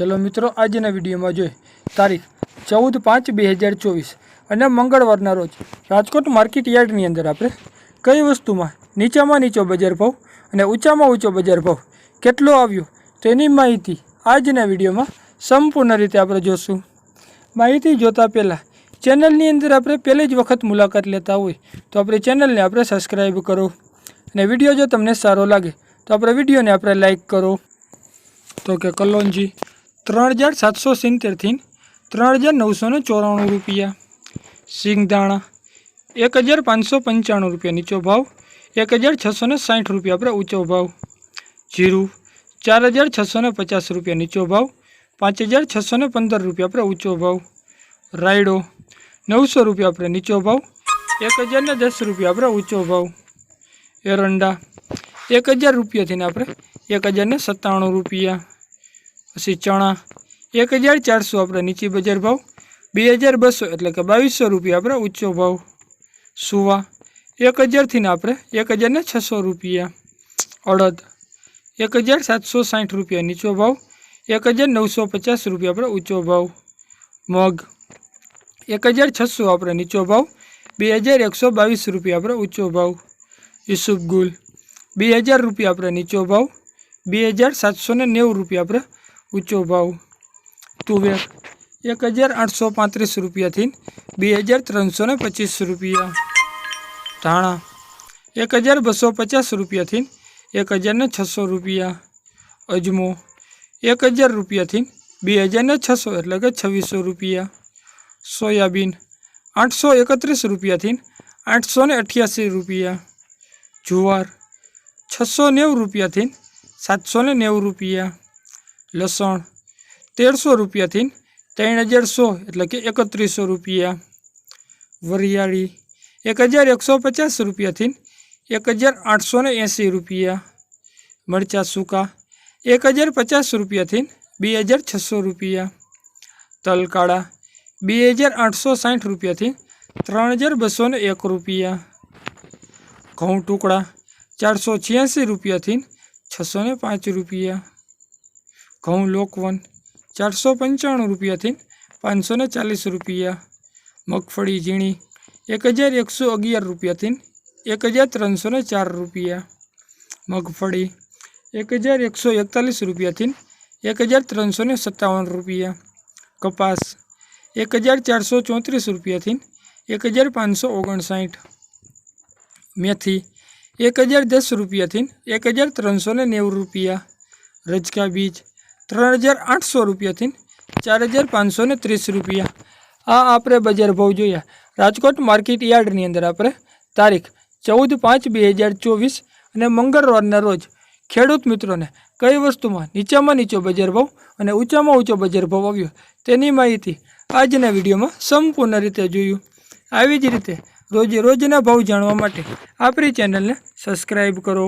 चलो मित्रों आजना विडियो में जो तारीख 14/5/2024 અને મંગળવારના રોજ રાજકોટ માર્કેટ યાર્ડની અંદર આપણે કઈ વસ્તુમાં નીચામાં નીચો બજાર ભાવ અને ઊંચામાં ઊંચો બજાર ભાવ કેટલો આવ્યો તેની માહિતી આજના વિડીયોમાં સંપૂર્ણ રીતે આપણે જોશું। માહિતી જોતા પહેલાં ચેનલની અંદર આપણે પહેલી જ વખત મુલાકાત લેતા હોય તો આપણે ચેનલને આપણે સબસ્ક્રાઈબ કરો અને વિડીયો જો તમને સારો લાગે તો આપણે વિડીયોને આપણે લાઈક કરો। તો કે કલોંજી 3770 થી 3994 रुपया, सींगदाणा 1595 रुपया नीचो भाव, 1660 रुपया पर ऊँचो भाव। जीरु 4650 रुपया नीचो भाव, 5615 रुपया पर ऊँचो भाव। रायडो 900 रुपया पर नीचो भाव, 1010 रुपया पर ऊँचो भाव। एरंडा 1000 रुपया थी आप 1097 रुपया। पछी चना 1400 अपने नीची बजार भाव, 2200 एटले के 2200 रुपया अपने ऊँचो भाव। सुवा 1000 थी आप 1600 रुपया। अड़द 1760 रुपया नीचो भाव, 1950 रुपया पर ऊँचो भाव। मग 1600 अपने नीचो भाव, 2122 रुपया पर ऊँचो भाव। ईसुबगुल 2000 रुपया अपने नीचो भाव, 2790 रुपया पर ऊँचो भाव। तुवेर 1835 रुपया थी 2325 रुपया। धाणा 1250 रुपया थी 1600 रुपया। अजमो 1000 रुपया थी 2600 एटले के 2600 रुपया। सोयाबीन 831 रुपया थी 888 रुपया। जुवार 690 रुपया थी 790 रुपया। लसण 1300 रुपया थी 3100 एटले के 3100 रुपया। वरियाળી 1150 रुपया थी 1880 रुपया। मरचा सूका 1050 रुपया थी 2600 रुपया। तल काड़ा 2860 रुपया थी 3201 रुपया। घऊँ टुकड़ा 486 रुपया थी 605 रुपया। घऊँ लोकवन 495 रुपया थी 540 रुपया। मगफड़ी झीणी 1111 रुपया थी 1304 रुपया। मगफड़ी 1141 रुपया थी 1357 रुपया। कपास 1434 रुपया थी 1559। मेथी 1010 रुपया थी 1390 रुपया। रजका बीज 3800 रुपया थी 4530 रुपया। आ आपणे बजार भाव जोया राजकोट मार्केट यार्डनी अंदर आपणे तारीख 14/5/2024 અને મંગળવારના રોજ ખેડૂત મિત્રોને કઈ વસ્તુમાં નીચામાં નીચો બજાર ભાવ અને ઊંચામાં ઊંચો બજાર ભાવ આવ્યો તેની માહિતી આજના વિડીયોમાં સંપૂર્ણ રીતે જોયું। આવી જ રીતે રોજે રોજના ભાવ જાણવા માટે આપણી ચેનલને સબસ્ક્રાઈબ કરો।